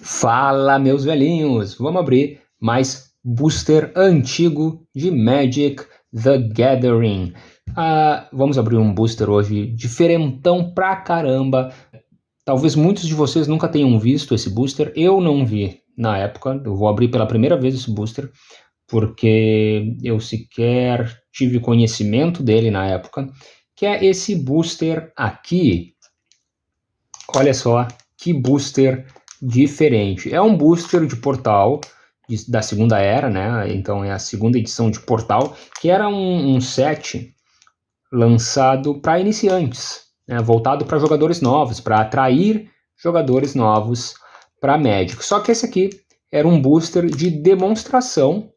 Fala, meus velhinhos! Vamos abrir mais booster antigo de Magic the Gathering. Vamos abrir um booster hoje diferentão pra caramba. Talvez muitos de vocês nunca tenham visto esse booster. Eu não vi na época. Eu vou abrir pela primeira vez esse booster porque eu sequer tive conhecimento dele na época, que é esse booster aqui. Olha só que booster diferente. É um booster de Portal da segunda era, né? Então é a segunda edição de Portal, que era um set lançado para iniciantes, né? Voltado para jogadores novos, para atrair jogadores novos para Magic. Só que esse aqui era um booster de demonstração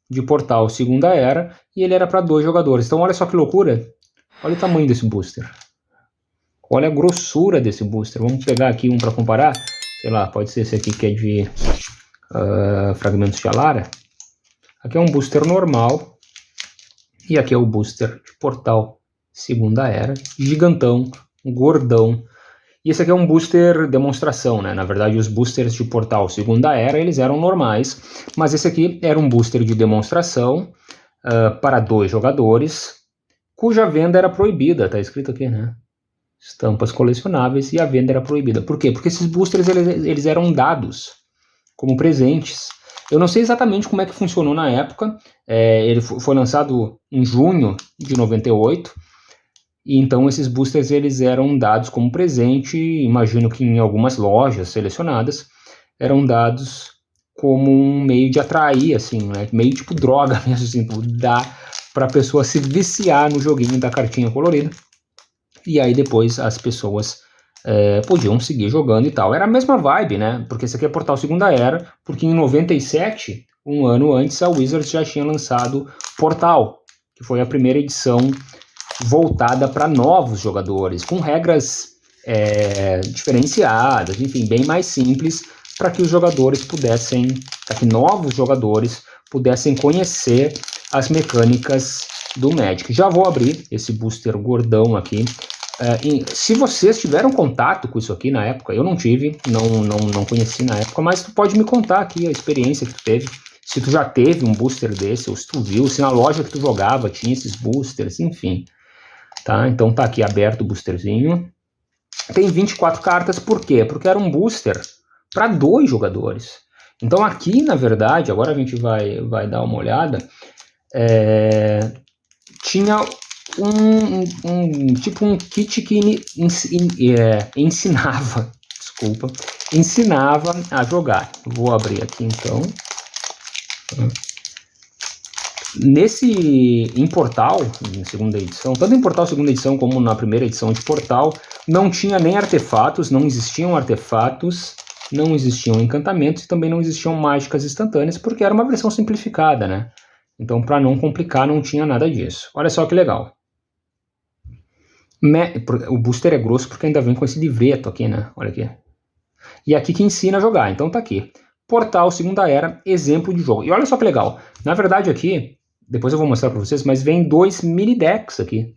de Portal segunda era e ele era para 2 jogadores. Então olha só que loucura. Olha o tamanho desse booster. Olha a grossura desse booster. Vamos pegar aqui um para comparar. Sei lá, pode ser esse aqui que é de fragmentos de Alara. Aqui é um booster normal. E aqui é o booster de Portal segunda era. Gigantão, gordão. E esse aqui é um booster demonstração, né? Na verdade, os boosters de Portal segunda era, eles eram normais. Mas esse aqui era um booster de demonstração para 2 jogadores, cuja venda era proibida. Tá escrito aqui, né? Estampas colecionáveis, e a venda era proibida. Por quê? Porque esses boosters eles eram dados como presentes. Eu não sei exatamente como é que funcionou na época. Ele foi lançado em junho de 98, e então esses boosters eles eram dados como presente. Imagino que em algumas lojas selecionadas eram dados como um meio de atrair, assim, né? Meio tipo droga mesmo, assim, dar para a pessoa se viciar no joguinho da cartinha colorida. E aí depois as pessoas podiam seguir jogando e tal. Era a mesma vibe, né? Porque esse aqui é Portal segunda era, porque em 97, um ano antes, a Wizards já tinha lançado Portal, que foi a primeira edição voltada para novos jogadores, com regras diferenciadas, enfim, bem mais simples, para que os jogadores pudessem, para que novos jogadores pudessem conhecer as mecânicas do Magic. Já vou abrir esse booster gordão aqui. Se vocês tiveram contato com isso aqui na época, eu não tive, não conheci na época, mas tu pode me contar aqui a experiência que tu teve, se tu já teve um booster desse, ou se tu viu, se na loja que tu jogava tinha esses boosters, enfim. Tá? Então tá aqui aberto o boosterzinho. Tem 24 cartas, por quê? Porque era um booster para 2 jogadores. Então aqui, na verdade, agora a gente vai dar uma olhada, tinha tipo um kit que ensinava a jogar. Vou abrir aqui então. Em Portal, em segunda edição, tanto em Portal segunda edição como na primeira edição de Portal, não tinha nem artefatos, não existiam artefatos, não existiam encantamentos e também não existiam mágicas instantâneas, porque era uma versão simplificada, né? Então, para não complicar, não tinha nada disso. Olha só que legal. O booster é grosso porque ainda vem com esse livreto aqui, né? Olha aqui. E aqui que ensina a jogar. Então tá aqui. Portal segunda era, exemplo de jogo. E olha só que legal. Na verdade aqui, depois eu vou mostrar para vocês, mas vem 2 mini decks aqui,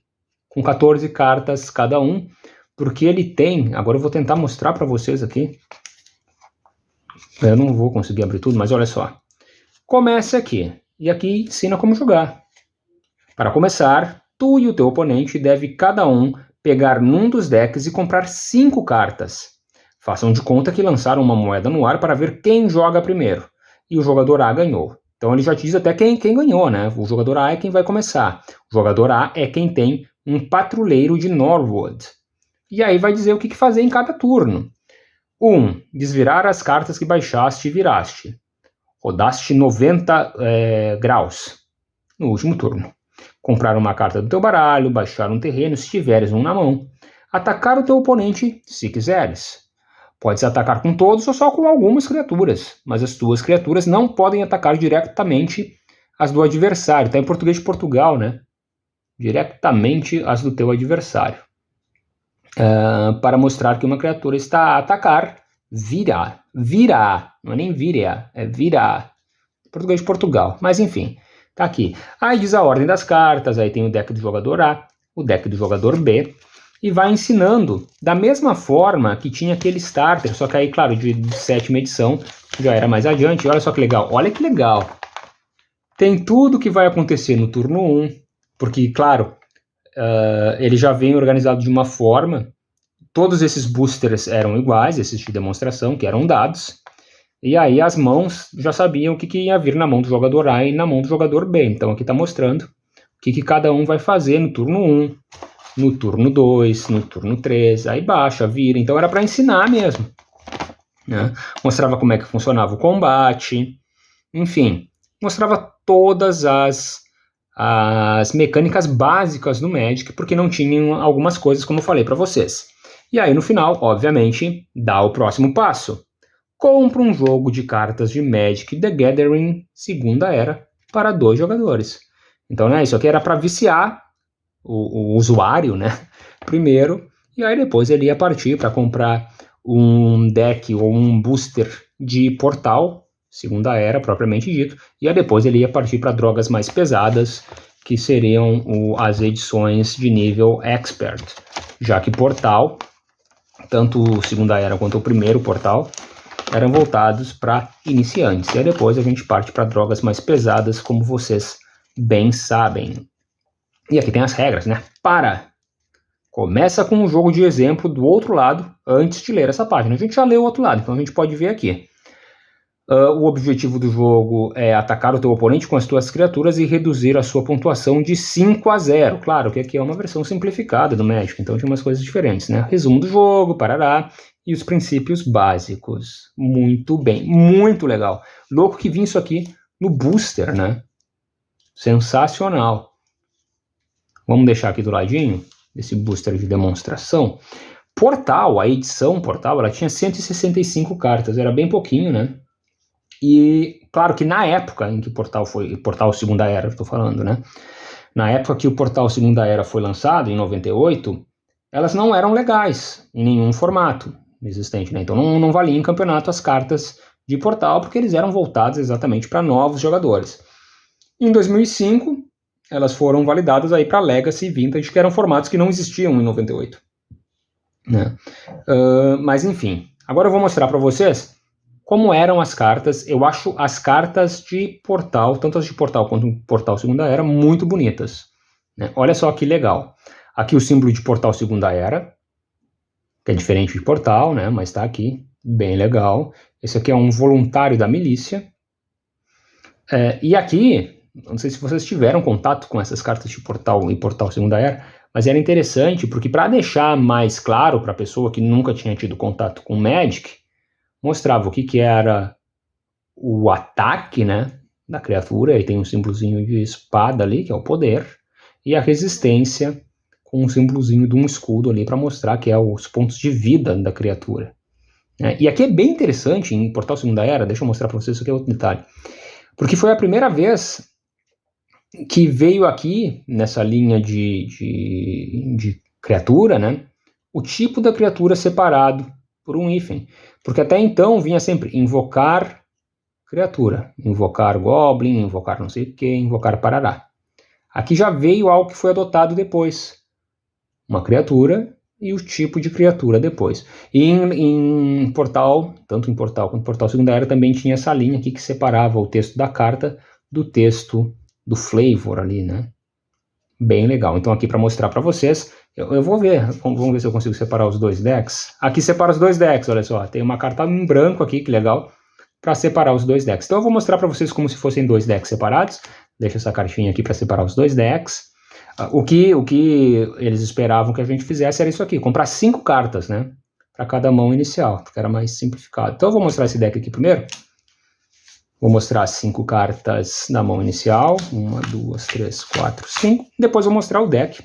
com 14 cartas cada um, porque ele tem, agora eu vou tentar mostrar para vocês aqui. Eu não vou conseguir abrir tudo, mas olha só. Começa aqui. E aqui ensina como jogar. Para começar, tu e o teu oponente devem cada um pegar num dos decks e comprar 5 cartas. Façam de conta que lançaram uma moeda no ar para ver quem joga primeiro. E o jogador A ganhou. Então ele já te diz até quem ganhou, né? O jogador A é quem vai começar. O jogador A é quem tem um patrulheiro de Norwood. E aí vai dizer o que fazer em cada turno. 1. Desvirar as cartas que baixaste e viraste. Rodaste 90 graus no último turno. Comprar uma carta do teu baralho, baixar um terreno se tiveres um na mão. Atacar o teu oponente se quiseres. Podes atacar com todos ou só com algumas criaturas, mas as tuas criaturas não podem atacar diretamente as do adversário. Está em português de Portugal, né? Diretamente as do teu adversário. Para mostrar que uma criatura está a atacar, virar. Não é nem virar, é virar. Português de Portugal, mas enfim, tá aqui. Aí diz a ordem das cartas, aí tem o deck do jogador A, o deck do jogador B, e vai ensinando da mesma forma que tinha aquele starter, só que aí, claro, de 7ª edição já era mais adiante. Olha só que legal, olha que legal. Tem tudo que vai acontecer no turno 1, porque, claro, ele já vem organizado de uma forma, todos esses boosters eram iguais, esses de demonstração, que eram dados, e aí as mãos já sabiam o que ia vir na mão do jogador A e na mão do jogador B. Então aqui está mostrando o que cada um vai fazer no turno 1, no turno 2, no turno 3, aí baixa, vira. Então era para ensinar mesmo, né? Mostrava como é que funcionava o combate, enfim, mostrava todas as mecânicas básicas do Magic, porque não tinham algumas coisas, como eu falei para vocês. E aí no final, obviamente, dá o próximo passo. Compra um jogo de cartas de Magic The Gathering Segunda Era para 2 jogadores. Então, né, isso aqui era para viciar o usuário, né, primeiro, e aí depois ele ia partir para comprar um deck ou um booster de Portal Segunda Era, propriamente dito, e aí depois ele ia partir para drogas mais pesadas, que seriam as edições de nível Expert, já que Portal, tanto o Segunda Era quanto o primeiro Portal, eram voltados para iniciantes, e aí depois a gente parte para drogas mais pesadas, como vocês bem sabem. E aqui tem as regras, né? Começa com um jogo de exemplo do outro lado, antes de ler essa página. A gente já leu o outro lado, então a gente pode ver aqui. O objetivo do jogo é atacar o teu oponente com as tuas criaturas e reduzir a sua pontuação de 5 a 0. Claro que aqui é uma versão simplificada do Magic, então tem umas coisas diferentes, né? Resumo do jogo, parará, e os princípios básicos. Muito bem, muito legal. Louco que vinha isso aqui no booster, né? Sensacional. Vamos deixar aqui do ladinho, esse booster de demonstração. Portal, a edição Portal, ela tinha 165 cartas, era bem pouquinho, né? E claro que na época em que Portal Segunda Era, estou falando, né? Na época que o Portal Segunda Era foi lançado, em 98, elas não eram legais em nenhum formato existente, né? Então não valia em campeonato as cartas de Portal, porque eles eram voltados exatamente para novos jogadores. Em 2005, elas foram validadas aí para Legacy e Vintage, que eram formatos que não existiam em 98. Né? Mas enfim, agora eu vou mostrar para vocês como eram as cartas. Eu acho as cartas de Portal, tanto as de Portal quanto Portal Segunda Era, muito bonitas. Né? Olha só que legal. Aqui o símbolo de Portal Segunda Era, que é diferente de Portal, né? Mas está aqui, bem legal. Esse aqui é um voluntário da milícia. E aqui, não sei se vocês tiveram contato com essas cartas de Portal e Portal Segunda Era, mas era interessante, porque para deixar mais claro para a pessoa que nunca tinha tido contato com Magic, mostrava o que era o ataque, né, da criatura, aí tem um símbolozinho de espada ali, que é o poder, e a resistência, com um símbolozinho de um escudo ali, para mostrar que é os pontos de vida da criatura. E aqui é bem interessante, em Portal Segunda Era, deixa eu mostrar para vocês, isso aqui é outro detalhe, porque foi a primeira vez que veio aqui, nessa linha de criatura, né, o tipo da criatura separado por um hífen. Porque até então vinha sempre invocar criatura, invocar goblin, invocar não sei o que, invocar parará. Aqui já veio algo que foi adotado depois. Uma criatura e o tipo de criatura depois. E em Portal, tanto em Portal quanto em Portal Segunda Era, também tinha essa linha aqui que separava o texto da carta do texto do flavor ali, né? Bem legal. Então aqui para mostrar para vocês, eu vou ver, vamos ver se eu consigo separar os dois decks. Aqui separa os dois decks, olha só, tem uma carta em branco aqui, que legal, para separar os dois decks. Então eu vou mostrar para vocês como se fossem dois decks separados. Deixa essa cartinha aqui para separar os dois decks. O que eles esperavam que a gente fizesse era isso aqui, comprar 5 cartas, né? Para cada mão inicial, porque era mais simplificado. Então eu vou mostrar esse deck aqui primeiro. Vou mostrar 5 cartas na mão inicial. 1, 2, 3, 4, 5. Depois vou mostrar o deck,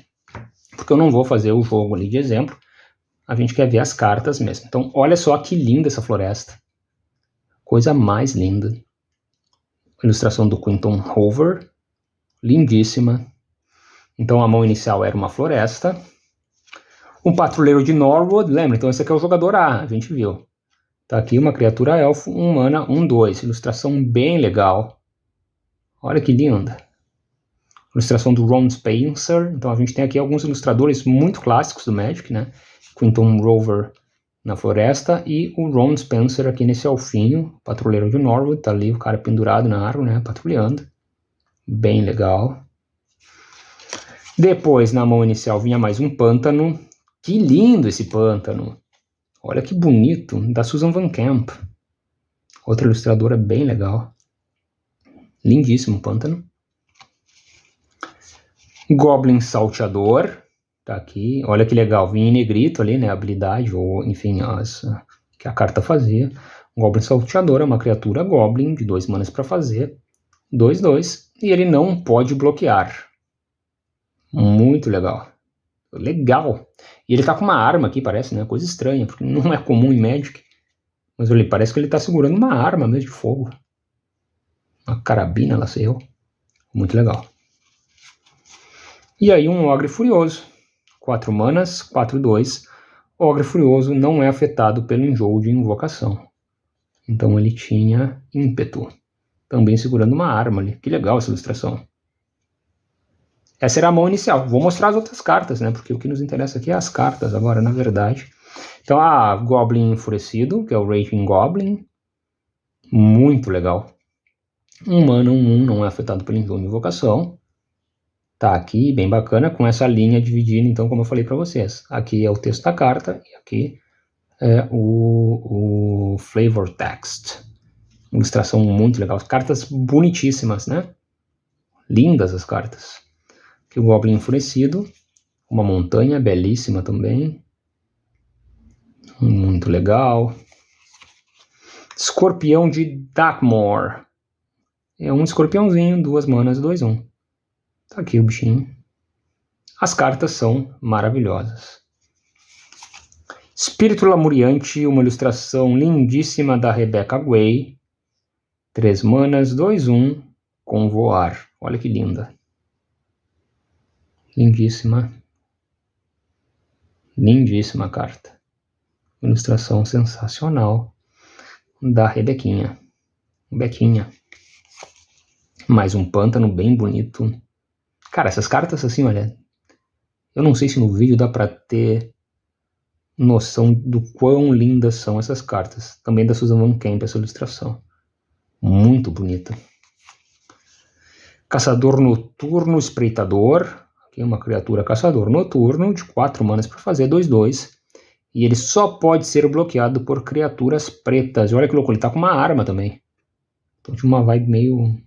porque eu não vou fazer o jogo ali de exemplo. A gente quer ver as cartas mesmo. Então, olha só que linda essa floresta. Coisa mais linda. Ilustração do Quinton Hoover. Lindíssima. Então, a mão inicial era uma floresta. Um patrulheiro de Norwood, lembra? Então, esse aqui é o jogador A, a gente viu. Tá aqui uma criatura elfo, 1 mana, 1/2. Ilustração bem legal. Olha que linda. Ilustração do Ron Spencer. Então a gente tem aqui alguns ilustradores muito clássicos do Magic, né? Quinton Rover na floresta e o Ron Spencer aqui nesse elfinho, patrulheiro de Norwood. Tá ali o cara pendurado na árvore, né? Patrulhando. Bem legal. Depois, na mão inicial, vinha mais um pântano. Que lindo esse pântano! Olha que bonito, da Susan Van Camp. Outra ilustradora bem legal. Lindíssimo o pântano. Goblin Salteador. Tá aqui. Olha que legal. Vinha em negrito ali, né? A habilidade, ou enfim, que a carta fazia. Goblin Salteador é uma criatura Goblin de 2 manas para fazer. 2/2. E ele não pode bloquear. Muito legal. Legal. E ele tá com uma arma aqui, parece, né? Coisa estranha, porque não é comum em Magic. Mas olha, parece que ele tá segurando uma arma mesmo de fogo. Uma carabina, lá sei eu. Muito legal. E aí um Ogre Furioso. 4 manas, 4/2. Ogre Furioso não é afetado pelo enjoo de invocação. Então ele tinha ímpeto. Também segurando uma arma ali. Que legal essa ilustração. Essa era a mão inicial. Vou mostrar as outras cartas, né? Porque o que nos interessa aqui é as cartas agora, na verdade. Então, Goblin Enfurecido, que é o Raging Goblin. Muito legal. 1 mana, 1/1, não é afetado pelo enjoo de invocação. Tá aqui, bem bacana, com essa linha dividida, então, como eu falei para vocês. Aqui é o texto da carta e aqui é o flavor text. Ilustração muito legal. Cartas bonitíssimas, né? Lindas as cartas. Aqui o Goblin Enfurecido. Uma montanha belíssima também. Muito legal. Escorpião de Darkmoor. É um escorpiãozinho, 2 manas, 2/1. Tá aqui o bichinho. As cartas são maravilhosas. Espírito Lamuriante, uma ilustração lindíssima da Rebecca Way. 3 manas, 2/1, com voar. Olha que linda. Lindíssima. Lindíssima carta. Ilustração sensacional da Rebequinha. Bequinha. Mais um pântano bem bonito. Cara, essas cartas assim, olha, eu não sei se no vídeo dá pra ter noção do quão lindas são essas cartas. Também da Susan Van Camp, essa ilustração. Muito bonita. Caçador Noturno Espreitador. Aqui é uma criatura caçador noturno de 4 manas para fazer 2/2. E ele só pode ser bloqueado por criaturas pretas. E olha que louco, ele tá com uma arma também. Então tinha uma vibe meio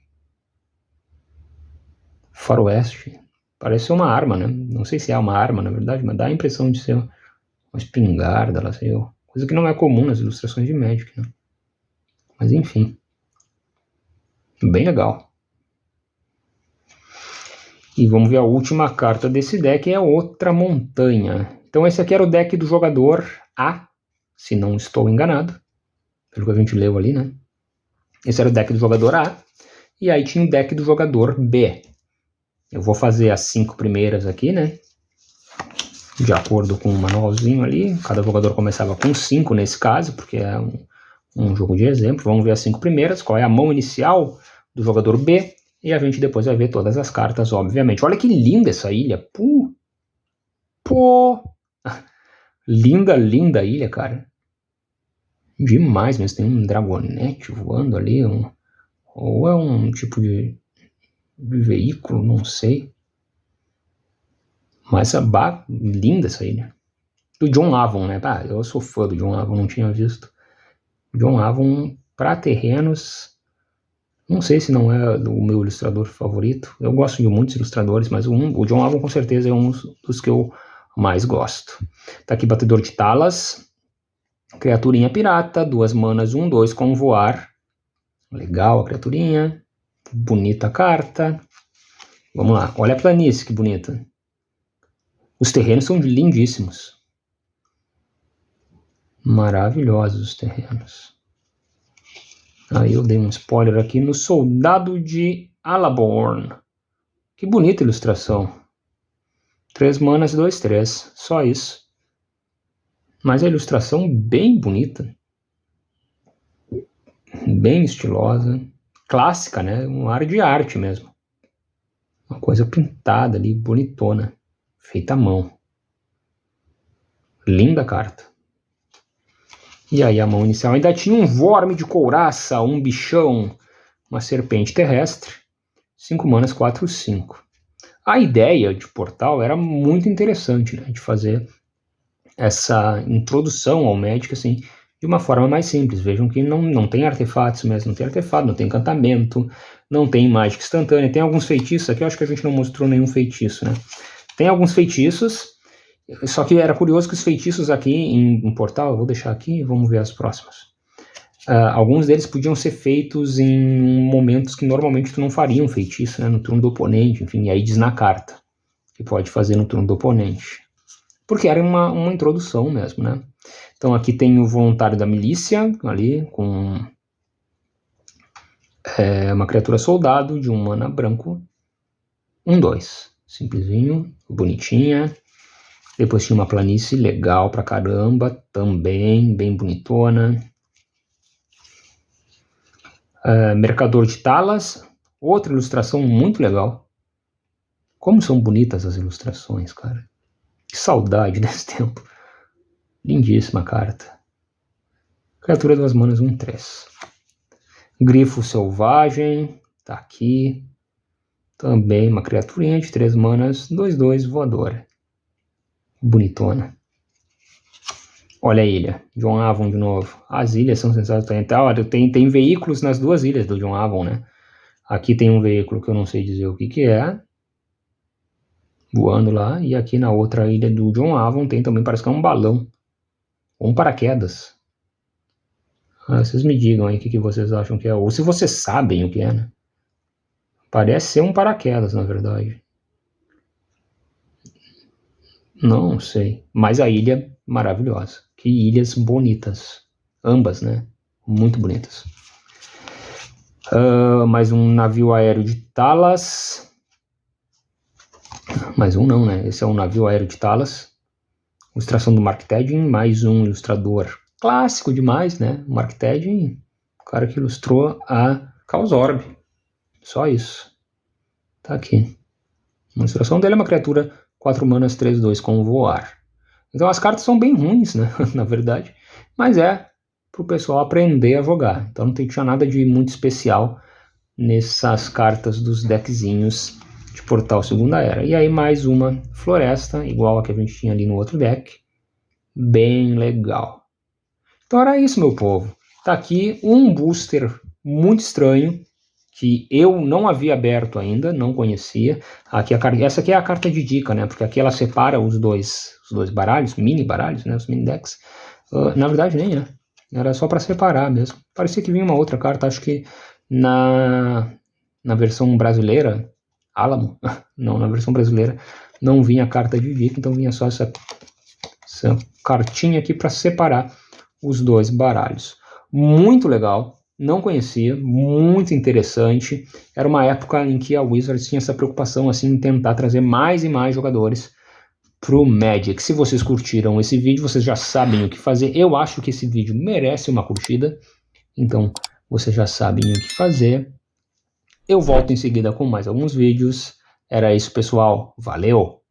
faroeste. Parece ser uma arma, né? Não sei se é uma arma, na verdade, mas dá a impressão de ser uma espingarda, lá sei eu. Coisa que não é comum nas ilustrações de Magic, né? Mas enfim. Bem legal. E vamos ver a última carta desse deck, é outra montanha. Então esse aqui era o deck do jogador A, se não estou enganado, pelo que a gente leu ali, né? Esse era o deck do jogador A, e aí tinha o deck do jogador B. Eu vou fazer as 5 primeiras aqui, né? De acordo com o manualzinho ali, cada jogador começava com 5 nesse caso, porque é um jogo de exemplo. Vamos ver as 5 primeiras, qual é a mão inicial do jogador B, e a gente depois vai ver todas as cartas, obviamente. Olha que linda essa ilha. Pô! Linda, linda ilha, cara. Demais, mas tem um dragonete voando ali. Ou é um tipo de veículo, não sei. Mas linda essa ilha. Do John Avon, né? Eu sou fã do John Avon, não tinha visto. John Avon para terrenos. Não sei se não é o meu ilustrador favorito. Eu gosto de muitos ilustradores, mas o John Avon com certeza é um dos que eu mais gosto. Tá aqui Batedor de Talas. Criaturinha pirata, 2 manas, 1/2 com voar. Legal a criaturinha. Bonita carta. Vamos lá, olha a planície que bonita. Os terrenos são lindíssimos. Maravilhosos os terrenos. Aí eu dei um spoiler aqui no Soldado de Alaborn. Que bonita ilustração. 3 manas, 2/3. Só isso. Mas a ilustração bem bonita. Bem estilosa. Clássica, né? Um ar de arte mesmo. Uma coisa pintada ali, bonitona, feita à mão. Linda carta. E aí a mão inicial ainda tinha um Vorme de Couraça, um bichão, uma serpente terrestre, 5 manas, 4, 5. A ideia de Portal era muito interessante, né, de fazer essa introdução ao Magic assim, de uma forma mais simples. Vejam que não tem artefatos mesmo, não tem artefato, não tem encantamento, não tem mágica instantânea. Tem alguns feitiços aqui, eu acho que a gente não mostrou nenhum feitiço, né? Tem alguns feitiços, só que era curioso que os feitiços aqui em Portal, eu vou deixar aqui, vamos ver as próximas. Alguns deles podiam ser feitos em momentos que normalmente tu não faria um feitiço, né? No turno do oponente, enfim, e aí diz na carta que pode fazer no turno do oponente. Porque era uma introdução mesmo, né? Então aqui tem o Voluntário da Milícia, ali, com uma criatura soldado de 1 mana branco, 1/2. Simplesinho, bonitinha. Depois tinha uma planície legal pra caramba, também, bem bonitona. Mercador de Talas, outra ilustração muito legal. Como são bonitas as ilustrações, cara. Que saudade desse tempo. Lindíssima carta. Criatura 2 manas, 1/3. Grifo Selvagem, tá aqui. Também uma criaturinha de 3 manas, 2/2, voadora. Bonitona. Olha a ilha, John Avon de novo. As ilhas são sensacionais. Olha, tem veículos nas duas ilhas do John Avon, né? Aqui tem um veículo que eu não sei dizer o que é, voando lá. E aqui na outra ilha do John Avon tem também, parece que é um balão. Ou um paraquedas. Vocês me digam aí o que vocês acham que é. Ou se vocês sabem o que é, né? Parece ser um paraquedas, na verdade. Não sei. Mas a ilha, maravilhosa. Que ilhas bonitas. Ambas, né? Muito bonitas. Mais um navio aéreo de Talas. Mais um não, né? Esse é um navio aéreo de Talas. Ilustração do Mark Tedding. Mais um ilustrador clássico demais, né? Mark Tedding, o cara que ilustrou a Chaos Orb. Só isso. Tá aqui. A ilustração dele é uma criatura 4 manas, 3/2 com voar. Então as cartas são bem ruins, né? Na verdade. Mas é pro pessoal aprender a jogar. Então não tinha nada de muito especial nessas cartas dos deckzinhos de Portal Segunda Era. E aí mais uma floresta, igual a que a gente tinha ali no outro deck. Bem legal. Então era isso, meu povo. Tá aqui um booster muito estranho, que eu não havia aberto ainda, não conhecia. Aqui essa aqui é a carta de dica, né? Porque aqui ela separa os dois baralhos, mini baralhos, né? Os mini decks. Na verdade nem, né? Era só para separar mesmo. Parecia que vinha uma outra carta, acho que na versão brasileira, Alamo, não, na versão brasileira não vinha a carta de dica, então vinha só essa cartinha aqui para separar os dois baralhos. Muito legal, não conhecia, muito interessante. Era uma época em que a Wizards tinha essa preocupação assim, em tentar trazer mais e mais jogadores pro Magic. Se vocês curtiram esse vídeo, vocês já sabem o que fazer. Eu acho que esse vídeo merece uma curtida, então vocês já sabem o que fazer. Eu volto em seguida com mais alguns vídeos. Era isso, pessoal. Valeu!